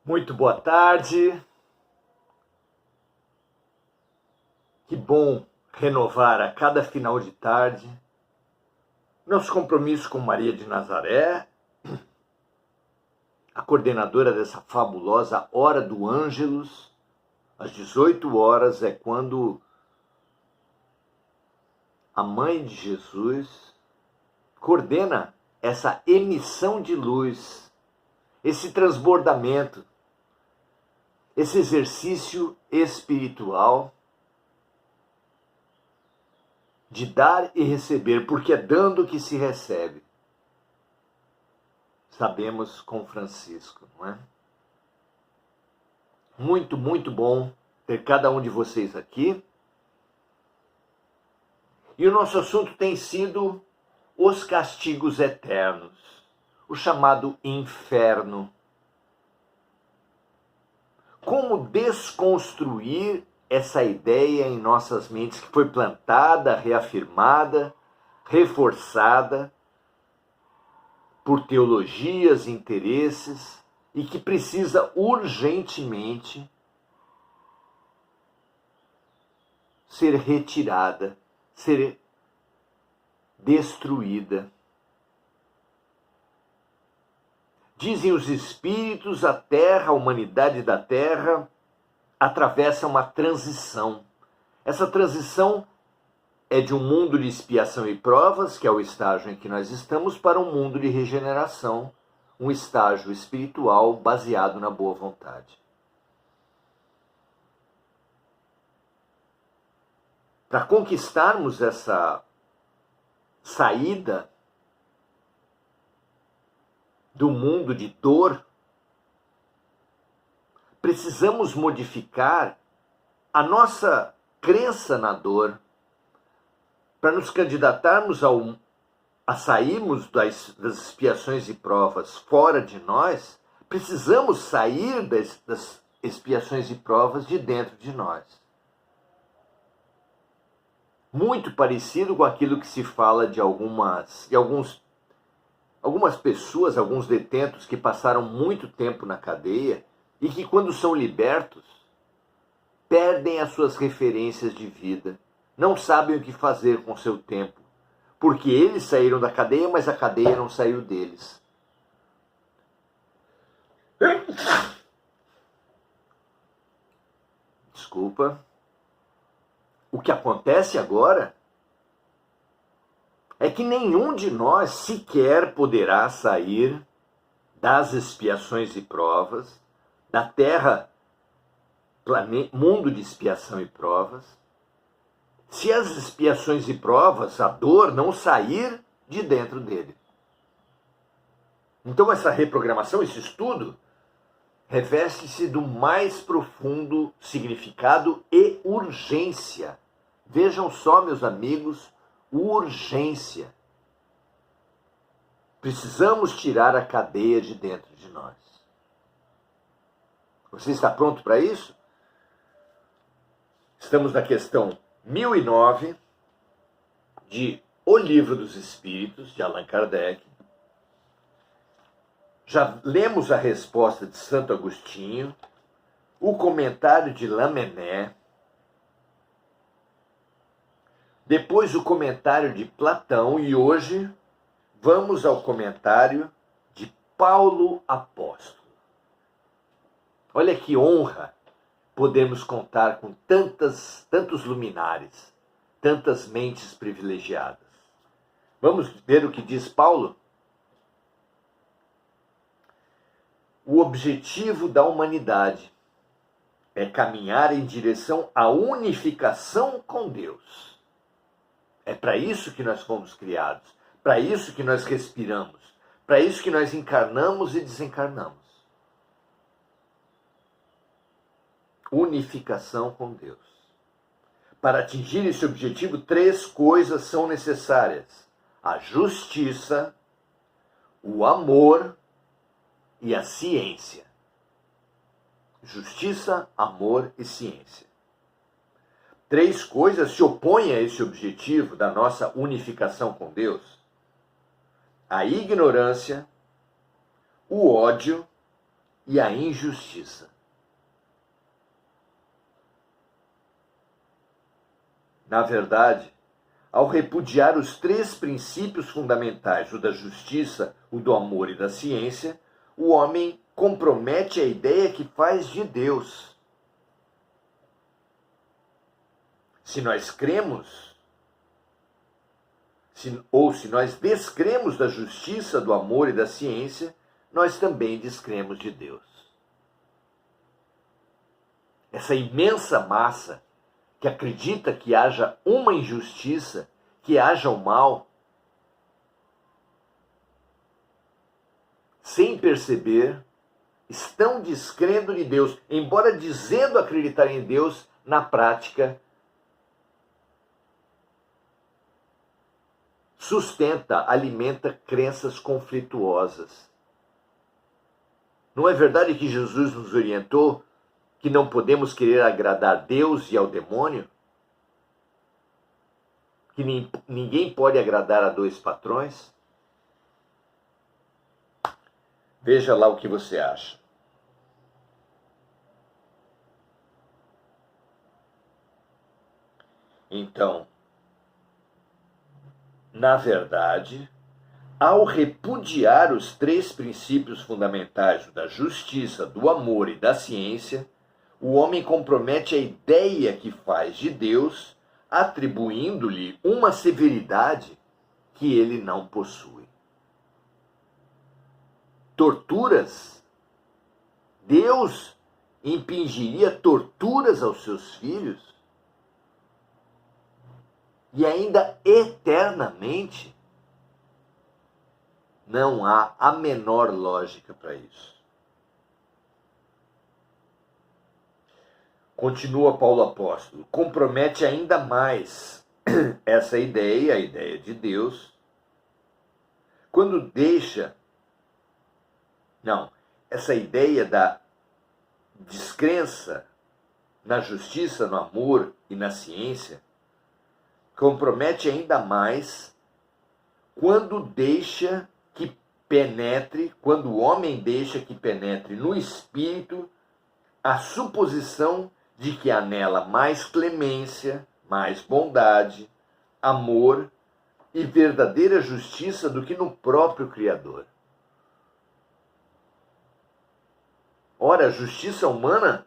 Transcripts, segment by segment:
Muito boa tarde. Que bom renovar a cada final de tarde nosso compromisso com Maria de Nazaré, a coordenadora dessa fabulosa Hora do Ângelus. Às 18 horas é quando a Mãe de Jesus coordena essa emissão de luz, esse transbordamento, esse exercício espiritual de dar e receber, porque é dando que se recebe. Sabemos com Francisco, não é? Muito, muito bom ter cada um de vocês aqui. E o nosso assunto tem sido os castigos eternos, o chamado inferno. Como desconstruir essa ideia em nossas mentes que foi plantada, reafirmada, reforçada por teologias, interesses e que precisa urgentemente ser retirada, ser destruída. Dizem os espíritos, a Terra, a humanidade da Terra, atravessa uma transição. Essa transição é de um mundo de expiação e provas, que é o estágio em que nós estamos, para um mundo de regeneração, um estágio espiritual baseado na boa vontade. Para conquistarmos essa saída do mundo de dor, precisamos modificar a nossa crença na dor para nos candidatarmos a sairmos das expiações e provas fora de nós. Precisamos sair das expiações e provas de dentro de nós. Muito parecido com aquilo que se fala de algumas pessoas, alguns detentos que passaram muito tempo na cadeia e que, quando são libertos, perdem as suas referências de vida, não sabem o que fazer com seu tempo, porque eles saíram da cadeia, mas a cadeia não saiu deles. Desculpa. O que acontece agora é que nenhum de nós sequer poderá sair das expiações e provas, da Terra, mundo de expiação e provas, se as expiações e provas, a dor, não sair de dentro dele. Então essa reprogramação, esse estudo, reveste-se do mais profundo significado e urgência. Vejam só, meus amigos, urgência. Precisamos tirar a cadeia de dentro de nós. Você está pronto para isso? Estamos na questão 1009 de O Livro dos Espíritos, de Allan Kardec. Já lemos a resposta de Santo Agostinho, o comentário de Lamennais, depois o comentário de Platão, e hoje vamos ao comentário de Paulo Apóstolo. Olha que honra podemos contar com tantos luminares, tantas mentes privilegiadas. Vamos ver o que diz Paulo? O objetivo da humanidade é caminhar em direção à unificação com Deus. É para isso que nós fomos criados, para isso que nós respiramos, para isso que nós encarnamos e desencarnamos. Unificação com Deus. Para atingir esse objetivo, 3 coisas são necessárias: a justiça, o amor e a ciência. Justiça, amor e ciência. 3 coisas se opõem a esse objetivo da nossa unificação com Deus: a ignorância, o ódio e a injustiça. Na verdade, ao repudiar os três princípios fundamentais, o da justiça, o do amor e da ciência, o homem compromete a ideia que faz de Deus. Se nós cremos, se nós descremos da justiça, do amor e da ciência, nós também descremos de Deus. Essa imensa massa que acredita que haja uma injustiça, que haja o mal, sem perceber, estão descrendo de Deus, embora dizendo acreditar em Deus, na prática sustenta, alimenta crenças conflituosas. Não é verdade que Jesus nos orientou que não podemos querer agradar a Deus e ao demônio? Que ninguém pode agradar a dois patrões? Veja lá o que você acha. Então, na verdade, ao repudiar os três princípios fundamentais da justiça, do amor e da ciência, o homem compromete a ideia que faz de Deus, atribuindo-lhe uma severidade que ele não possui. Torturas? Deus impingiria torturas aos seus filhos? E ainda eternamente? Não há a menor lógica para isso. Continua Paulo Apóstolo, compromete ainda mais essa ideia, a ideia de Deus, quando deixa, essa ideia da descrença na justiça, no amor e na ciência, compromete ainda mais quando deixa que penetre, quando o homem deixa que penetre no espírito a suposição de que há nela mais clemência, mais bondade, amor e verdadeira justiça do que no próprio Criador. Ora, a justiça humana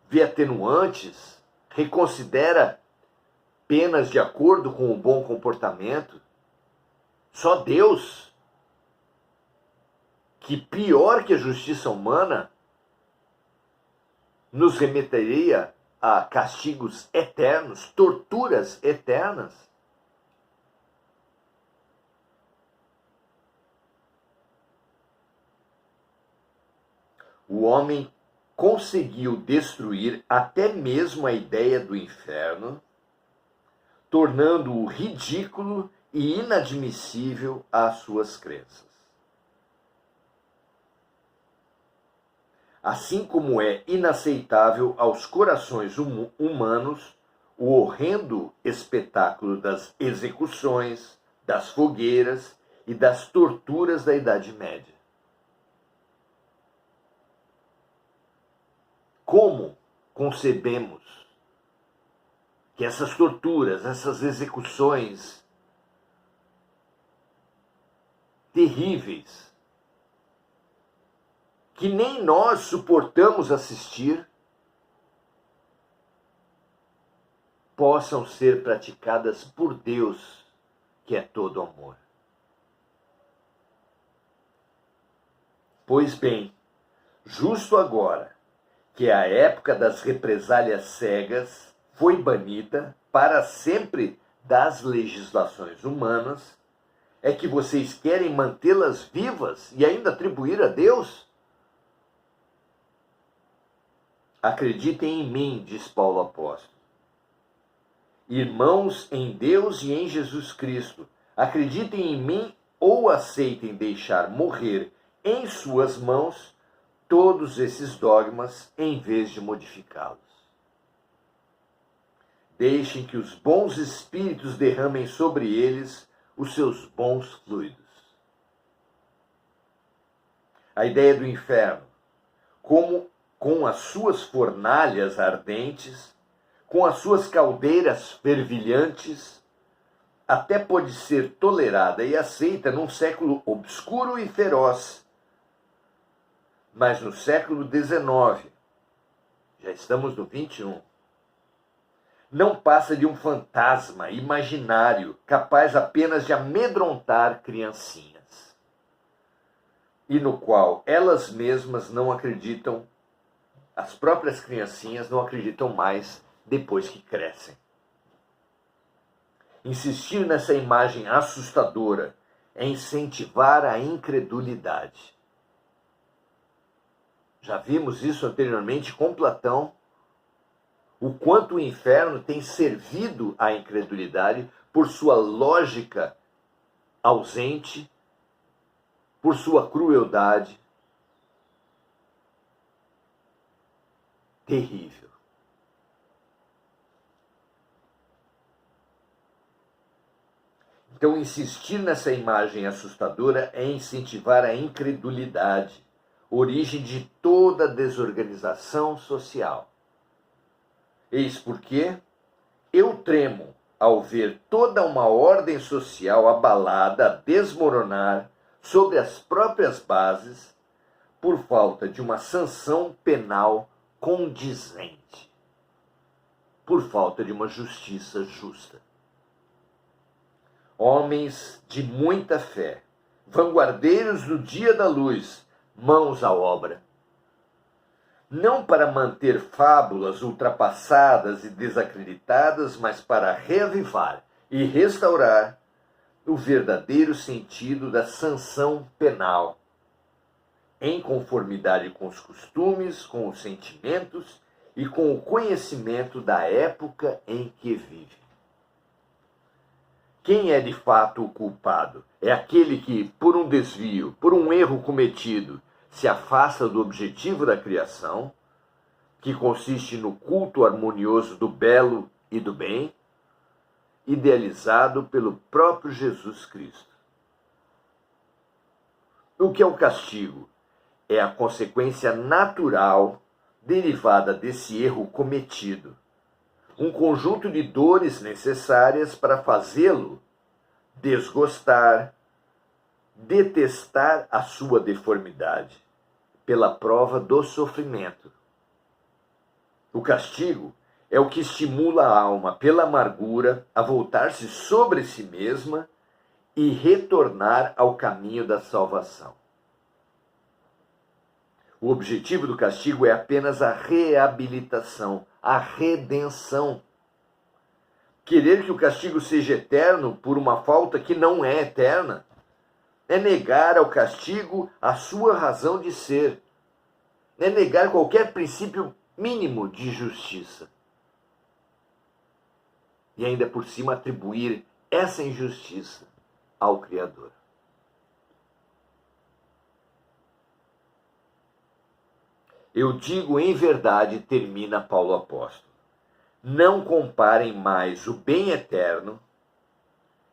vê atenuantes, reconsidera penas de acordo com o bom comportamento. Só Deus, que pior que a justiça humana, nos remeteria a castigos eternos, torturas eternas. O homem conseguiu destruir até mesmo a ideia do inferno, tornando-o ridículo e inadmissível às suas crenças. Assim como é inaceitável aos corações humanos o horrendo espetáculo das execuções, das fogueiras e das torturas da Idade Média. Como concebemos que essas torturas, essas execuções terríveis, que nem nós suportamos assistir, possam ser praticadas por Deus, que é todo amor? Pois bem, justo agora que a época das represálias cegas foi banida para sempre das legislações humanas, é que vocês querem mantê-las vivas e ainda atribuir a Deus? Acreditem em mim, diz Paulo Apóstolo. Irmãos em Deus e em Jesus Cristo, acreditem em mim ou aceitem deixar morrer em suas mãos todos esses dogmas em vez de modificá-los. Deixem que os bons espíritos derramem sobre eles os seus bons fluidos. A ideia do inferno, como com as suas fornalhas ardentes, com as suas caldeiras fervilhantes, até pode ser tolerada e aceita num século obscuro e feroz. Mas no século XIX, já estamos no 21, não passa de um fantasma imaginário capaz apenas de amedrontar criancinhas, e no qual elas mesmas não acreditam, as próprias criancinhas não acreditam mais depois que crescem. Insistir nessa imagem assustadora é incentivar a incredulidade. Já vimos isso anteriormente com Platão, o quanto o inferno tem servido à incredulidade por sua lógica ausente, por sua crueldade terrível. Então, insistir nessa imagem assustadora é incentivar a incredulidade, origem de toda desorganização social. Eis porque eu tremo ao ver toda uma ordem social abalada, desmoronar sobre as próprias bases, por falta de uma sanção penal condizente, por falta de uma justiça justa. Homens de muita fé, vanguardeiros do dia da luz, mãos à obra. Não para manter fábulas ultrapassadas e desacreditadas, mas para reavivar e restaurar o verdadeiro sentido da sanção penal, em conformidade com os costumes, com os sentimentos e com o conhecimento da época em que vive. Quem é de fato o culpado? É aquele que, por um desvio, por um erro cometido, se afasta do objetivo da criação, que consiste no culto harmonioso do belo e do bem, idealizado pelo próprio Jesus Cristo. O que é o castigo? É a consequência natural derivada desse erro cometido. Um conjunto de dores necessárias para fazê-lo desgostar, detestar a sua deformidade, pela prova do sofrimento. O castigo é o que estimula a alma, pela amargura, a voltar-se sobre si mesma e retornar ao caminho da salvação. O objetivo do castigo é apenas a reabilitação, a redenção. Querer que o castigo seja eterno por uma falta que não é eterna é negar ao castigo a sua razão de ser, é negar qualquer princípio mínimo de justiça. E ainda por cima atribuir essa injustiça ao Criador. Eu digo em verdade, termina Paulo Apóstolo, não comparem mais o bem eterno,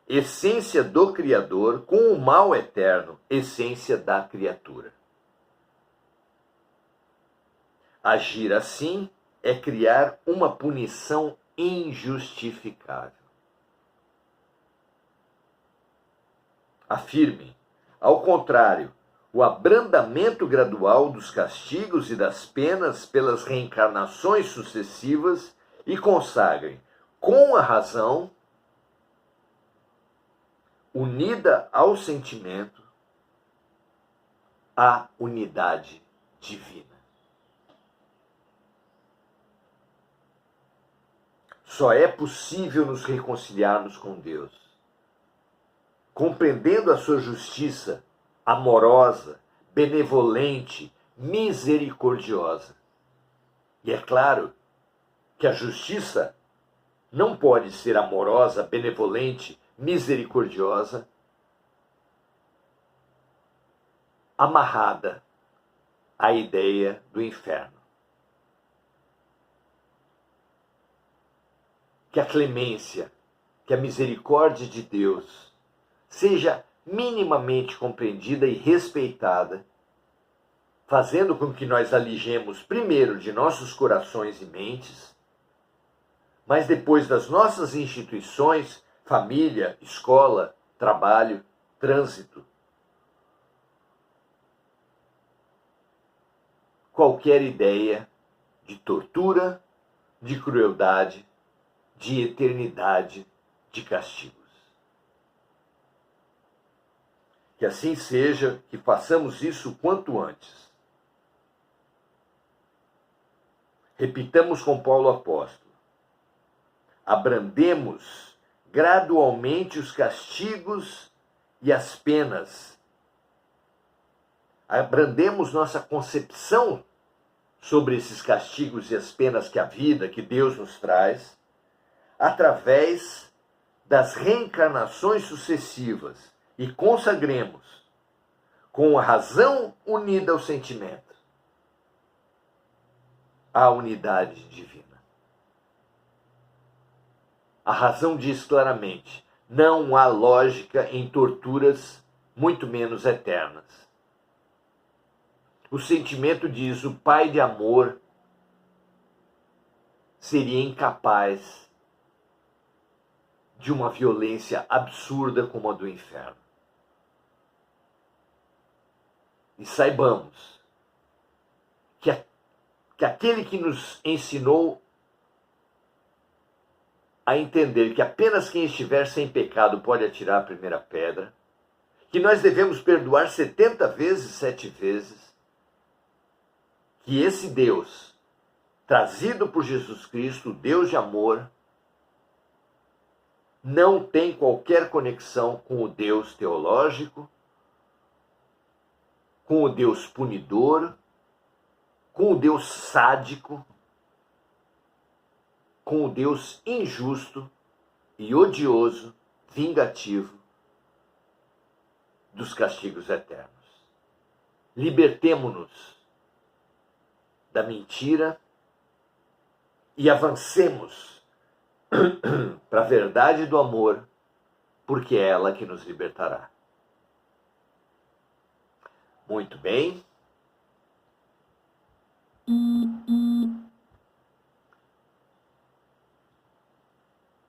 essência do Criador, com o mal eterno, essência da criatura. Agir assim é criar uma punição injustificável. Afirmem, ao contrário, o abrandamento gradual dos castigos e das penas pelas reencarnações sucessivas e consagrem, com a razão, unida ao sentimento, a unidade divina. Só é possível nos reconciliarmos com Deus, compreendendo a sua justiça amorosa, benevolente, misericordiosa. E é claro que a justiça não pode ser amorosa, benevolente, misericordiosa, amarrada à ideia do inferno. Que a clemência, que a misericórdia de Deus seja minimamente compreendida e respeitada, fazendo com que nós alijemos primeiro de nossos corações e mentes, mas depois das nossas instituições, família, escola, trabalho, trânsito, qualquer ideia de tortura, de crueldade, de eternidade, de castigos. Que assim seja, que façamos isso o quanto antes. Repitamos com Paulo apóstolo: abrandemos gradualmente os castigos e as penas. Abrandemos nossa concepção sobre esses castigos e as penas que a vida, que Deus nos traz, através das reencarnações sucessivas, e consagremos, com a razão unida ao sentimento, a unidade divina. A razão diz claramente: não há lógica em torturas, muito menos eternas. O sentimento diz: o pai de amor seria incapaz de uma violência absurda como a do inferno. E saibamos que aquele que nos ensinou a entender que apenas quem estiver sem pecado pode atirar a primeira pedra, que nós devemos perdoar 70 vezes, 7 vezes, que esse Deus, trazido por Jesus Cristo, Deus de amor, não tem qualquer conexão com o Deus teológico, com o Deus punidor, com o Deus sádico, com o Deus injusto e odioso, vingativo dos castigos eternos. Libertemo-nos da mentira e avancemos para a verdade do amor, porque é ela que nos libertará. Muito bem.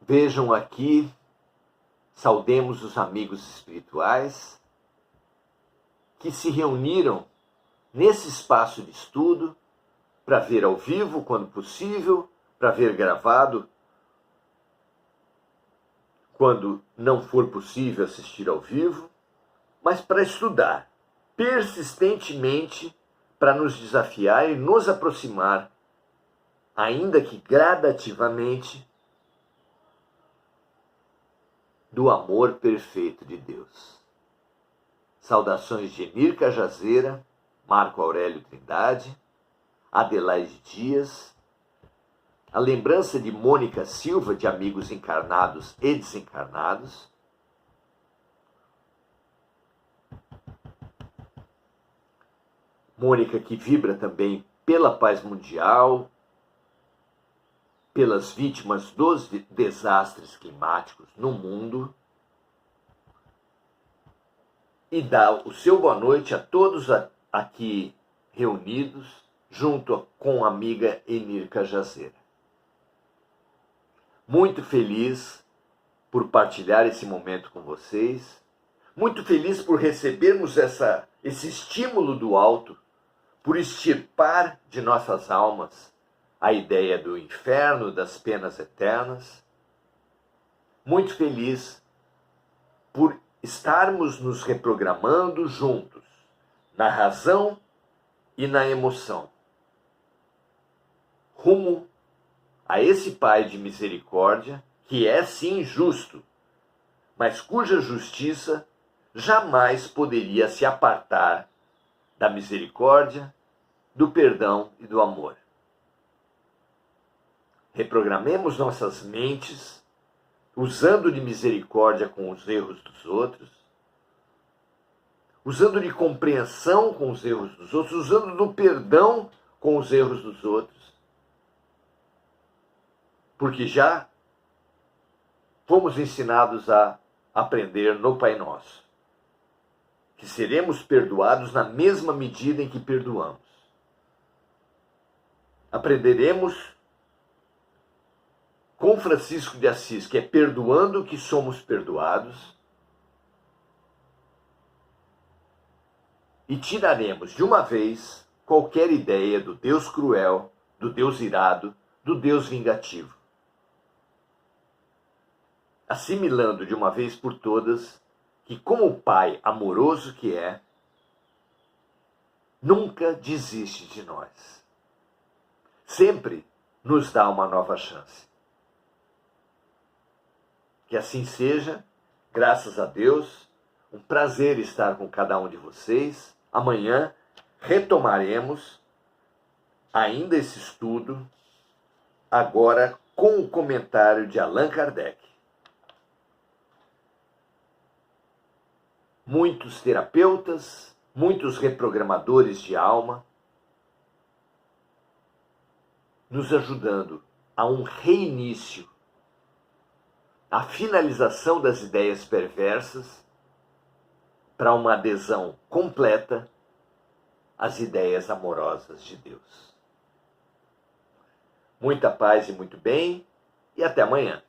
Vejam aqui, saudemos os amigos espirituais que se reuniram nesse espaço de estudo para ver ao vivo, quando possível, para ver gravado, quando não for possível assistir ao vivo, mas para estudar persistentemente, para nos desafiar e nos aproximar, ainda que gradativamente, do amor perfeito de Deus. Saudações de Emir Cajazeira, Marco Aurélio Trindade, Adelaide Dias, a lembrança de Mônica Silva, de amigos encarnados e desencarnados, Mônica que vibra também pela paz mundial, pelas vítimas dos desastres climáticos no mundo, e dá o seu boa noite a todos aqui reunidos, junto com a amiga Emir Cajazeira. Muito feliz por partilhar esse momento com vocês, muito feliz por recebermos esse estímulo do alto, por extirpar de nossas almas a ideia do inferno, das penas eternas. Muito feliz por estarmos nos reprogramando juntos, na razão e na emoção, rumo a esse Pai de misericórdia, que é sim justo, mas cuja justiça jamais poderia se apartar da misericórdia, do perdão e do amor. Reprogramemos nossas mentes, usando de misericórdia com os erros dos outros, usando de compreensão com os erros dos outros, usando do perdão com os erros dos outros, porque já fomos ensinados a aprender no Pai Nosso. que seremos perdoados na mesma medida em que perdoamos. Aprenderemos com Francisco de Assis, que é perdoando que somos perdoados, e tiraremos de uma vez qualquer ideia do Deus cruel, do Deus irado, do Deus vingativo, assimilando de uma vez por todas que, como o Pai amoroso que é, nunca desiste de nós. Sempre nos dá uma nova chance. Que assim seja, graças a Deus, um prazer estar com cada um de vocês. Amanhã retomaremos ainda esse estudo, agora com o comentário de Allan Kardec. Muitos terapeutas, muitos reprogramadores de alma, nos ajudando a um reinício, a finalização das ideias perversas, para uma adesão completa às ideias amorosas de Deus. Muita paz e muito bem, e até amanhã.